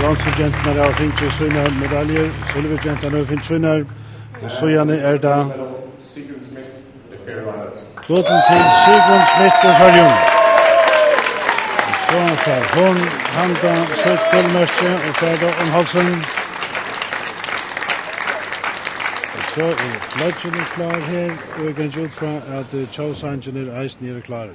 Bronzegenterna har finnet sina medaljer, silvergenterna har finnet sina, så gjerne det kloten til Sigrun Smith og Farjun. Så får hun handa søtt gullmerke og ferdig om halsen. Så fløtjen klar her, og jeg kan ut fra at Tjausangen eisen klar.